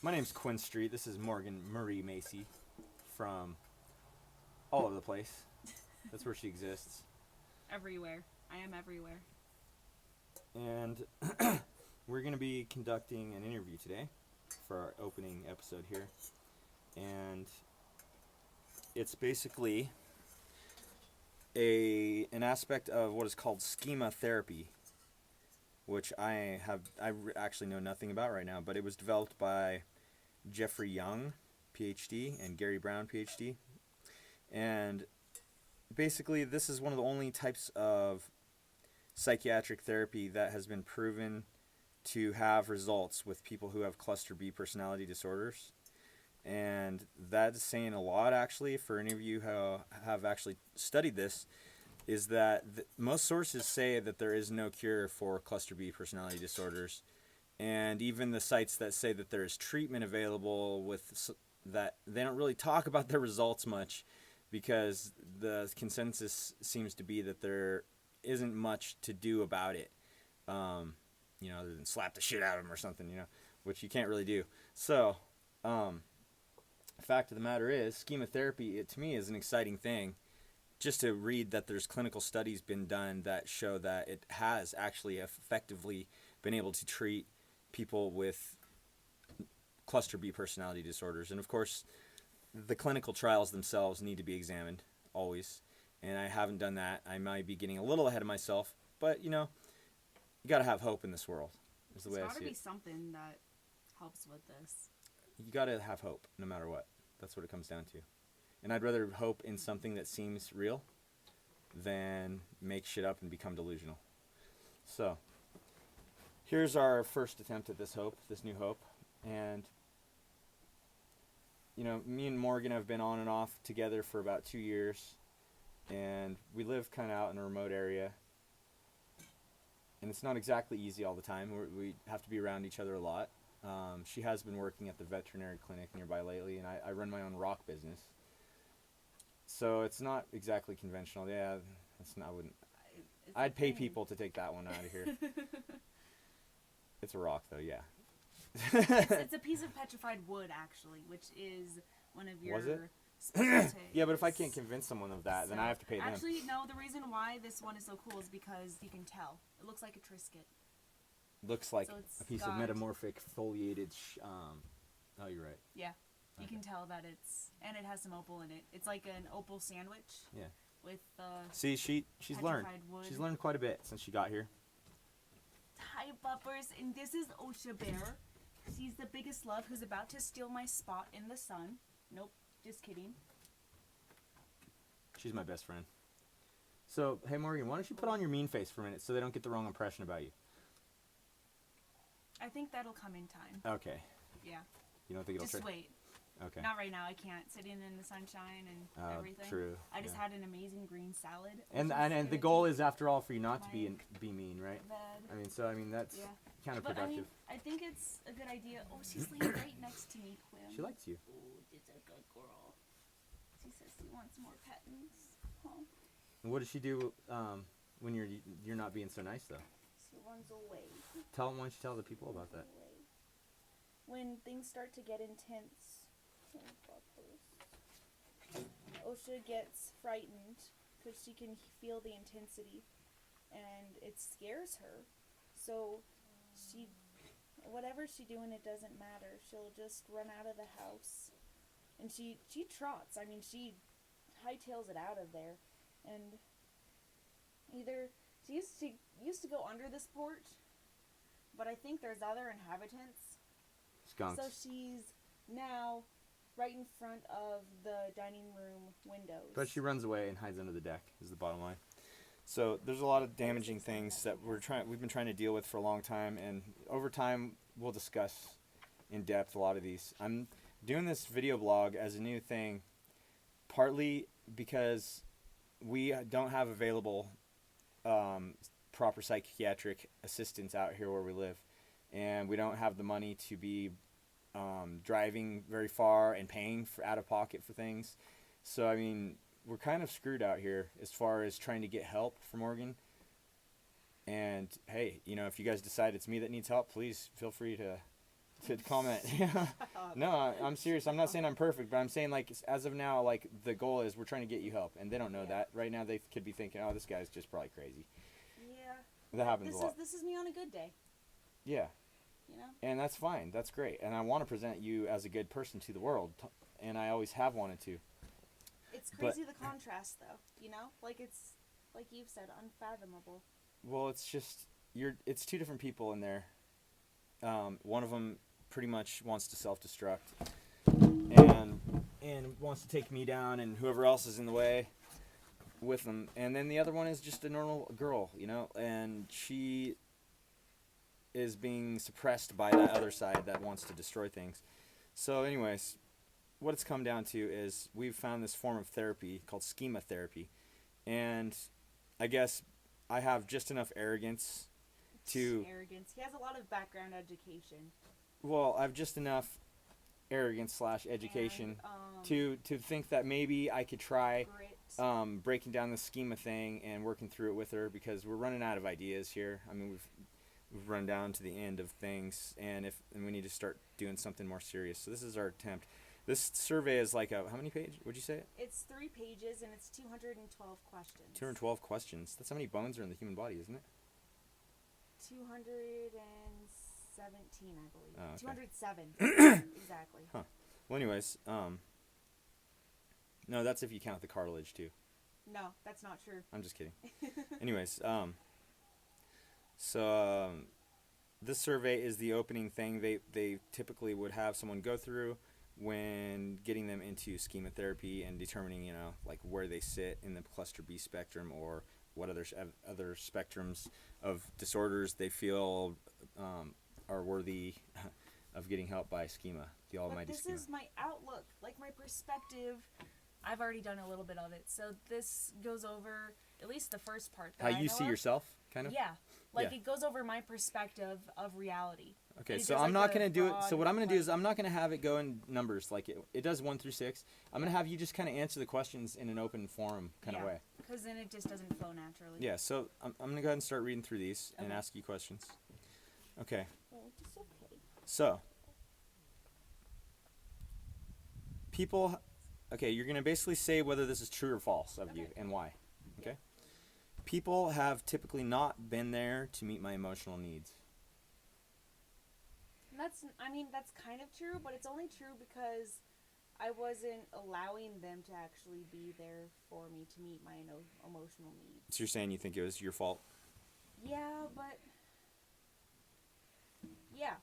My name's Quinn Street. This is Morgan Marie Macy from all over the place. That's where she exists. Everywhere. I am everywhere. And we're going to be conducting an interview today for our opening episode here. And it's basically an aspect of what is called schema therapy, which I actually know nothing about right now, but it was developed by Jeffrey Young, PhD, and Gary Brown, PhD. And basically, this is one of the only types of psychiatric therapy that has been proven to have results with people who have cluster B personality disorders. And that's saying a lot, actually, for any of you who have actually studied this, is that most sources say that there is no cure for cluster B personality disorders. And even the sites that say that there is treatment available with that, they don't really talk about their results much, because the consensus seems to be that there isn't much to do about it, other than slap the shit out of them or something, which you can't really do. So, fact of the matter is, schema therapy, to me, is an exciting thing. Just to read that there's clinical studies been done that show that it has actually effectively been able to treat people with cluster B personality disorders. And of course, the clinical trials themselves need to be examined always. And I haven't done that. I might be getting a little ahead of myself, but you got to have hope in this world. Is the way I see it. There's got to be something that helps with this. You got to have hope no matter what. That's what it comes down to. And I'd rather hope in something that seems real than make shit up and become delusional. So, here's our first attempt at this new hope. And, me and Morgan have been on and off together for about 2 years. And we live kind of out in a remote area. And it's not exactly easy all the time. We have to be around each other a lot. She has been working at the veterinary clinic nearby lately, and I run my own rock business. So it's not exactly conventional. Yeah, I'd pay people to take that one out of here. It's a rock, though, yeah. it's a piece of petrified wood, actually, which is one of your specialties. Yeah, but if I can't convince someone of that, then I have to pay them. Actually, no, the reason why this one is so cool is because you can tell. It looks like a Triscuit. Looks like a piece of metamorphic foliated oh, you're right. Yeah. You can tell that and it has some opal in it. It's like an opal sandwich. Yeah. With See, she's learned. Wood. She's learned quite a bit since she got here. Hi, buppers, and this is Osha Bear. She's the biggest love who's about to steal my spot in the sun. Nope, just kidding. She's my best friend. So, hey Morgan, why don't you put on your mean face for a minute so they don't get the wrong impression about you? I think that'll come in time. Okay. Yeah. You don't think it'll Just wait. Okay. Not right now. I can't. Sitting in the sunshine and everything. True. I just had an amazing green salad. And the goal is, after all, for you not to be mean, right? Bed. That's counterproductive. But I think it's a good idea. Oh, she's laying right next to me, Quinn. She likes you. Oh, she's a good girl. She says she wants more pettings. Huh? And what does she do when you're not being so nice, though? She runs away. Why don't you tell the people about that? When things start to get intense, Osha gets frightened because she can feel the intensity, and it scares her. So whatever she's doing, it doesn't matter. She'll just run out of the house, and she trots. I mean, she hightails it out of there, and she used to go under this porch, but I think there's other inhabitants. Skunks. So she's now right in front of the dining room windows. But she runs away and hides under the deck, is the bottom line. So there's a lot of damaging things that we've been trying to deal with for a long time, and over time we'll discuss in depth a lot of these. I'm doing this video blog as a new thing, partly because we don't have available proper psychiatric assistance out here where we live, and we don't have the money to be driving very far and paying for out of pocket for things. So I mean, we're kind of screwed out here as far as trying to get help from Morgan. And hey, if you guys decide it's me that needs help, please feel free to to comment. No, I'm serious. I'm not saying I'm perfect, but I'm saying like as of now, like the goal is we're trying to get you help, and they don't know that right now. They could be thinking, oh, this guy's just probably crazy. Yeah. That happens a lot. This is me on a good day. Yeah. You know. And that's fine. That's great. And I want to present you as a good person to the world, and I always have wanted to. It's crazy the contrast, though. You know, like it's like you've said, unfathomable. Well, it's just it's two different people in there. One of them pretty much wants to self-destruct, and wants to take me down, and whoever else is in the way with them. And then the other one is just a normal girl, you know, and she is being suppressed by that other side that wants to destroy things. So, anyways, what it's come down to is we've found this form of therapy called schema therapy, and I guess I have just enough arrogance to... Arrogance. He has a lot of background education. Well, I have just enough arrogance / education to think that maybe I could try breaking down the schema thing and working through it with her, because we're running out of ideas here. I mean, we've run down to the end of things, and we need to start doing something more serious. So this is our attempt. This survey is like how many pages would you say? It's 3 pages and it's 212 questions. 212 questions. That's how many bones are in the human body, isn't it? 217, I believe. Oh, okay. 207. Exactly. Huh. Well, anyways, no, that's if you count the cartilage too. No, that's not true. I'm just kidding. Anyways, this survey is the opening thing they typically would have someone go through when getting them into schema therapy and determining, you know, like where they sit in the cluster B spectrum, or what other spectrums of disorders they feel are worthy of getting help by schema, the almighty schema. This is my outlook, like my perspective. I've already done a little bit of it, so this goes over at least the first part. How you see yourself, kind of? Yeah. Like, it goes over my perspective of reality. Okay, so I'm not going to do it. So what I'm going to do is I'm not going to have it go in numbers like it does 1 through 6. I'm going to have you just kind of answer the questions in an open forum kind of way. Because then it just doesn't flow naturally. Yeah, so I'm going to go ahead and start reading through these and ask you questions. Okay. Well, it's okay. So, people... Okay, you're going to basically say whether this is true or false of you and why. Okay? People have typically not been there to meet my emotional needs. That's kind of true, but it's only true because I wasn't allowing them to actually be there for me to meet my emotional needs. So you're saying you think it was your fault? Yeah, but... Yeah,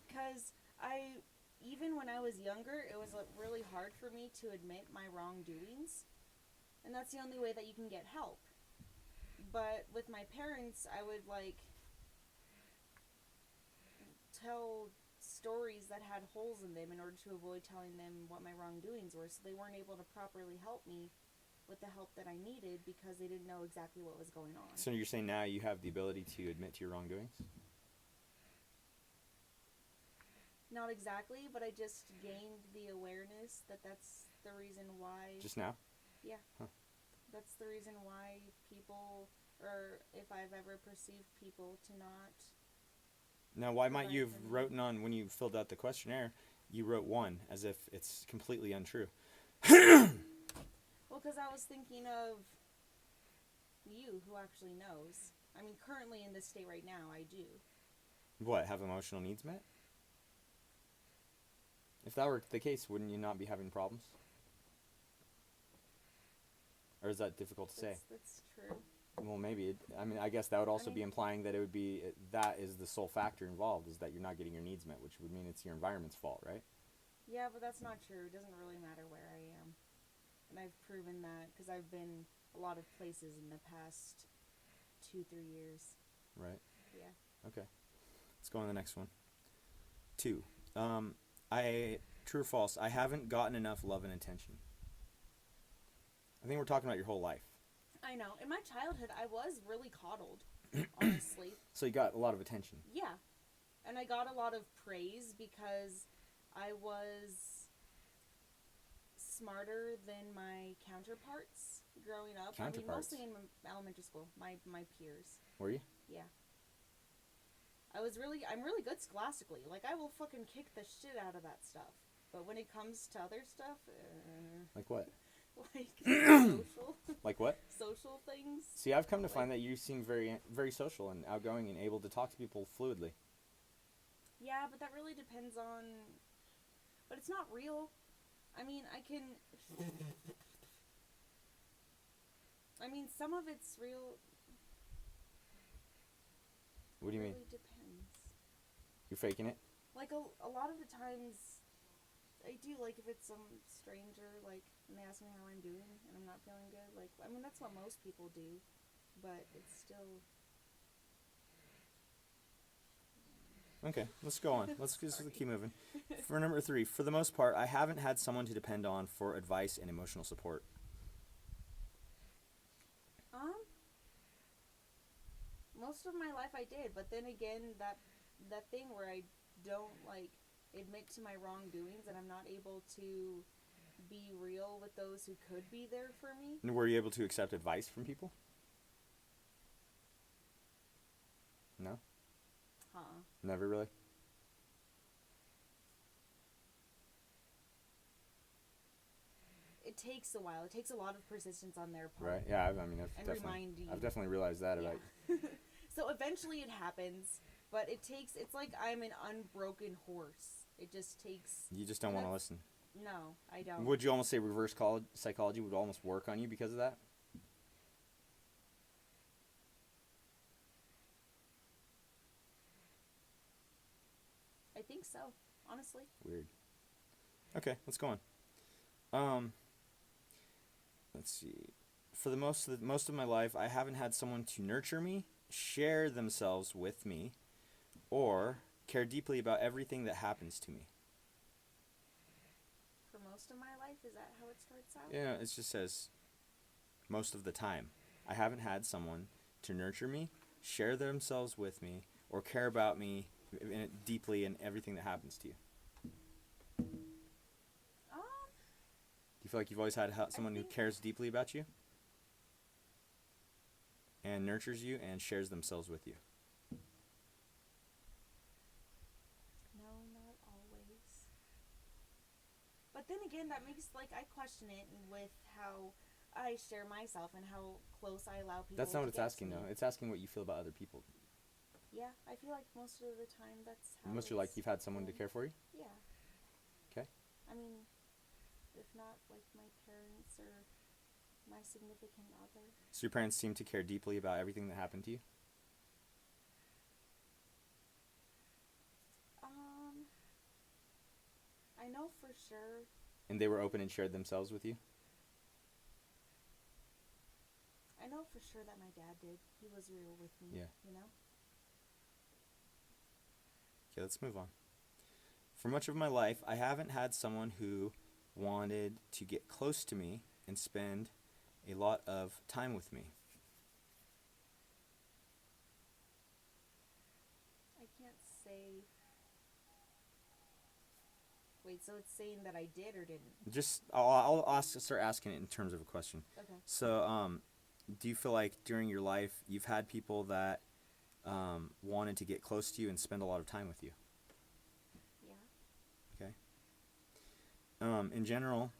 because even when I was younger, it was really hard for me to admit my wrongdoings. And that's the only way that you can get help. But with my parents, I would, tell stories that had holes in them in order to avoid telling them what my wrongdoings were. So they weren't able to properly help me with the help that I needed because they didn't know exactly what was going on. So you're saying now you have the ability to admit to your wrongdoings? Not exactly, but I just gained the awareness that that's the reason why... Just now? Yeah. Huh. That's the reason why people, or if I've ever perceived people to not... Now, why might you have written on, when you filled out the questionnaire, you wrote 1, as if it's completely untrue? Well, because I was thinking of you, who actually knows. I mean, currently in this state right now, I do. What, have emotional needs met? If that were the case, wouldn't you not be having problems? Or is that difficult to say? That's true. Well, maybe. I guess that would also be implying that it would be, that is the sole factor involved, is that you're not getting your needs met, which would mean it's your environment's fault, right? Yeah, but that's not true. It doesn't really matter where I am. And I've proven that because I've been a lot of places in the past 2-3 years. Right. Yeah. Okay. Let's go on to the next one. 2. True or false, I haven't gotten enough love and attention. I think we're talking about your whole life. I know. In my childhood, I was really coddled, honestly. So you got a lot of attention. Yeah. And I got a lot of praise because I was smarter than my counterparts growing up. Counterparts? I mean, mostly in elementary school, my peers. Were you? Yeah. I'm really good scholastically. Like, I will fucking kick the shit out of that stuff. But when it comes to other stuff, Like what? like social, Like what? social things. See, I've come to find that you seem very, very social and outgoing and able to talk to people fluidly. Yeah, but that really depends on. But it's not real. I mean, some of it's real. What do you mean? It really depends. You're faking it? Like, a lot of the times, I do, like, if it's some stranger, like, and they ask me how I'm doing, and I'm not feeling good, like, I mean, that's what most people do, but it's still... Okay, let's go on. Let's just keep moving. For number 3, for the most part, I haven't had someone to depend on for advice and emotional support. Most of my life I did, but then again, that thing where I don't, like, admit to my wrongdoings and I'm not able to be real with those who could be there for me. And were you able to accept advice from people? No? Never really? It takes a while. It takes a lot of persistence on their part. Right, yeah, I've definitely realized that about you. So eventually it happens, but it's like I'm an unbroken horse. It just takes... You just don't want to listen. No, I don't. Would you almost say reverse psychology would almost work on you because of that? I think so, honestly. Weird. Okay, let's go on. Let's see. For the most of my life, I haven't had someone to nurture me, share themselves with me, or care deeply about everything that happens to me. For most of my life, is that how it starts out? Yeah, it just says most of the time. I haven't had someone to nurture me, share themselves with me, or care about me deeply in everything that happens to you. Do you feel like you've always had someone who cares deeply about you? And nurtures you and shares themselves with you? No, not always. But then again, that makes, like, I question it with how I share myself and how close I allow people to get to me. That's not what it's asking, though. It's asking what you feel about other people. Yeah, I feel like most of the time that's how Most of your life you've had someone to care for you? Yeah. Okay. I mean, if not, like, my parents or my significant other. So your parents seem to care deeply about everything that happened to you? I know for sure. And they were open and shared themselves with you? I know for sure that my dad did. He was real with me, you know? Okay, let's move on. For much of my life, I haven't had someone who wanted to get close to me and spend a lot of time with me. I can't say... Wait, so it's saying that I did or didn't? I'll start asking it in terms of a question. Okay. So, do you feel like during your life you've had people that wanted to get close to you and spend a lot of time with you? Yeah. Okay. In general,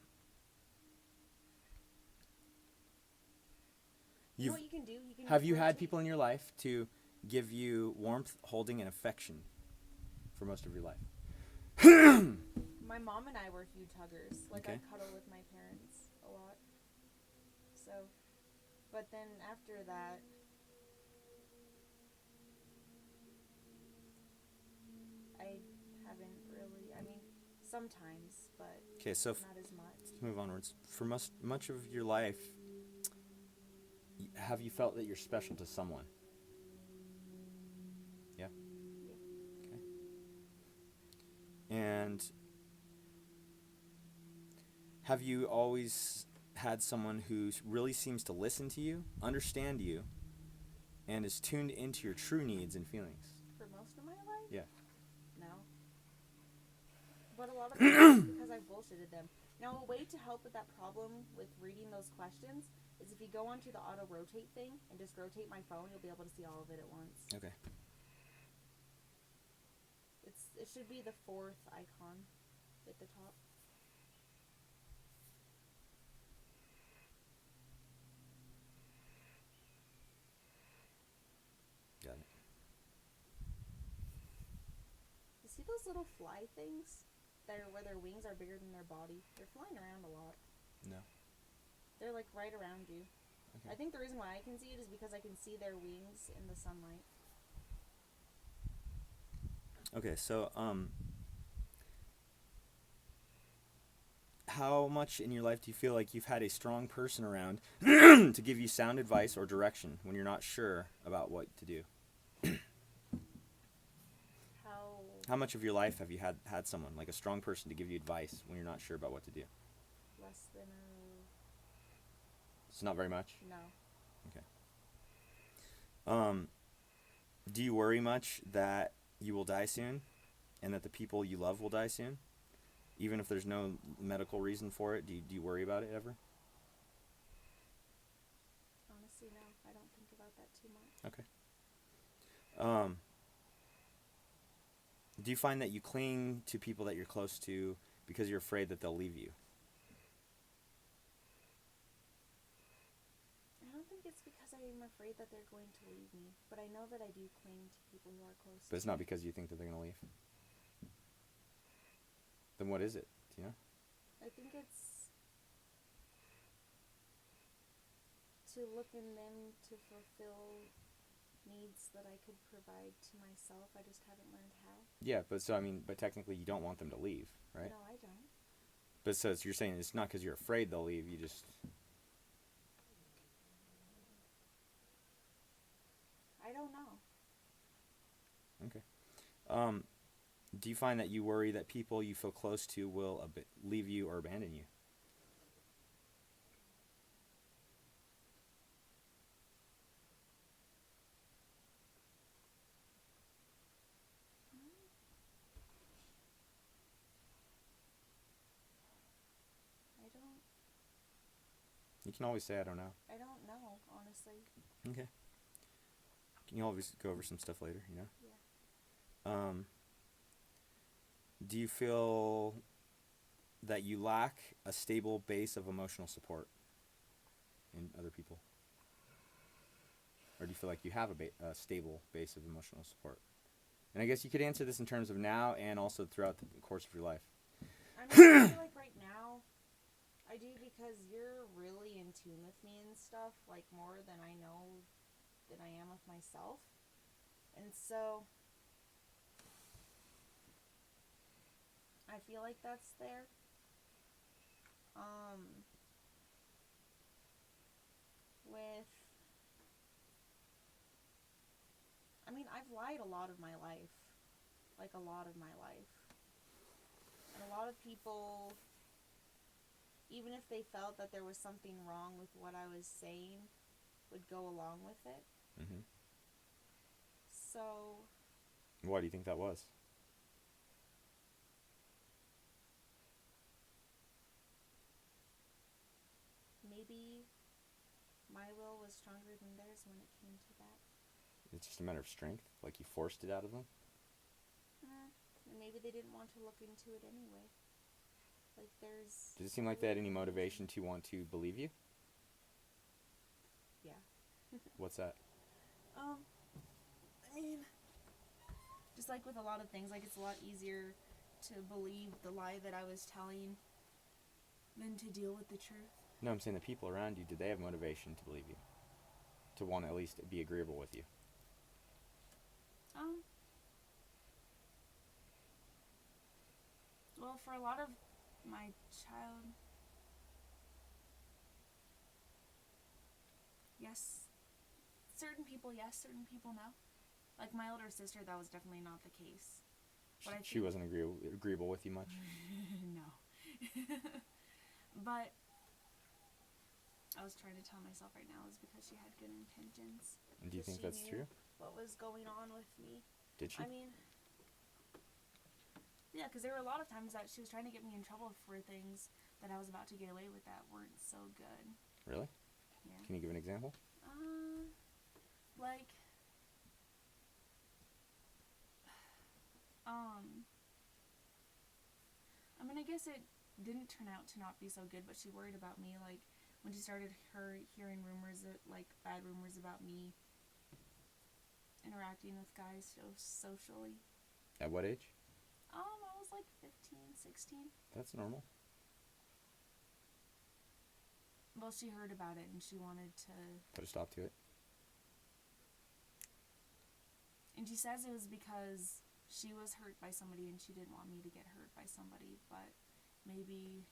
you know what you can do? Have you had people in your life to give you warmth, holding, and affection for most of your life? My mom and I were huge huggers. Like, okay. I cuddle with my parents a lot. So, but then after that, I haven't really, I mean, sometimes, but not as much. Let's move onwards. For much of your life, have you felt that you're special to someone? Yeah? Yeah. Okay. And have you always had someone who really seems to listen to you, understand you, and is tuned into your true needs and feelings? For most of my life? Yeah. No. But a lot of times because I bullshitted them. Now, a way to help with that problem with reading those questions is if you go onto the auto rotate thing and just rotate my phone, you'll be able to see all of it at once. Okay. It should be the fourth icon at the top. Got it. You see those little fly things? Where their wings are bigger than their body. They're flying around a lot. No. They're like right around you. Okay. I think the reason why I can see it is because I can see their wings in the sunlight. Okay, so how much in your life do you feel like you've had a strong person around to give you sound advice or direction when you're not sure about what to do? How much of your life have you had someone, like a strong person, to give you advice when you're not sure about what to do? Less than a... It's not very much? No. Okay. Do you worry much that you will die soon and that the people you love will die soon? Even if there's no medical reason for it, do you worry about it ever? Honestly, no. I don't think about that too much. Okay. Do you find that you cling to people that you're close to because you're afraid that they'll leave you? I don't think it's because I'm afraid that they're going to leave me, but I know that I do cling to people who are close to me. But it's not because you think that they're going to leave? Then what is it? Do you know? I think it's to look in them to fulfill needs that I could provide to myself. I just haven't learned how. Yeah, but technically you don't want them to leave, right? No, I don't. But so you're saying it's not because you're afraid they'll leave, you just... I don't know. Okay. Do you find that you worry that people you feel close to will leave you or abandon you? I don't. You can always say, I don't know. I don't know, honestly. Okay. Can you always go over some stuff later, you know? Yeah. Do you feel that you lack a stable base of emotional support in other people? Or do you feel like you have a stable base of emotional support? And I guess you could answer this in terms of now and also throughout the course of your life. I mean, I feel like right now, I do because you're really in tune with me and stuff, like more than I know than I am with myself. And so, I feel like that's there. I mean, I've lied a lot of my life. Like, a lot of my life. And a lot of people, even if they felt that there was something wrong with what I was saying, would go along with it. Mm-hmm. So... Why do you think that was? maybe my will was stronger than theirs when it came to that. It's just a matter of strength? Like you forced it out of them? And maybe they didn't want to look into it anyway. Like there's... Does it seem like they had any motivation to want to believe you? Yeah. What's that? I mean, just like with a lot of things, like it's a lot easier to believe the lie that I was telling than to deal with the truth. No, I'm saying the people around you, did they have motivation to believe you? To want to at least be agreeable with you? Well, for a lot of my yes. Certain people, yes. Certain people, no. Like my older sister, that was definitely not the case. But She wasn't agreeable with you much? No. But I was trying to tell myself right now is because she had good intentions. And do you think that's true? What was going on with me? Did she? I mean, yeah, because there were a lot of times that she was trying to get me in trouble for things that I was about to get away with that weren't so good. Really? Yeah. Can you give an example? Like, I guess it didn't turn out to not be so good, but she worried about me, like, when she started hearing rumors, like, bad rumors about me interacting with guys socially. At what age? I was like 15, 16. That's normal. Well, she heard about it and she wanted to... Put a stop to it. And she says it was because she was hurt by somebody and she didn't want me to get hurt by somebody, but maybe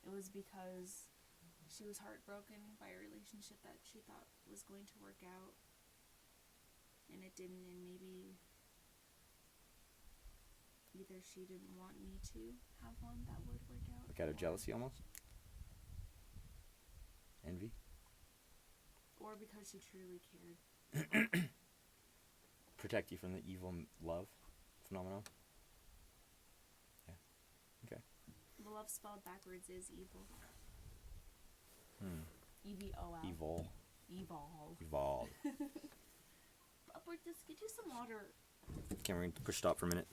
it was because she was heartbroken by a relationship that she thought was going to work out, and it didn't, and maybe either she didn't want me to have one that would work out. Like out of jealousy almost? Envy? Or because she truly cared. Protect you from the evil love phenomenon? Yeah. Okay. The love spelled backwards is evil. E-V-O-L. Evil. Evolve. Evolve. Upward, just get you some water. Okay, we're going to push stop for a minute.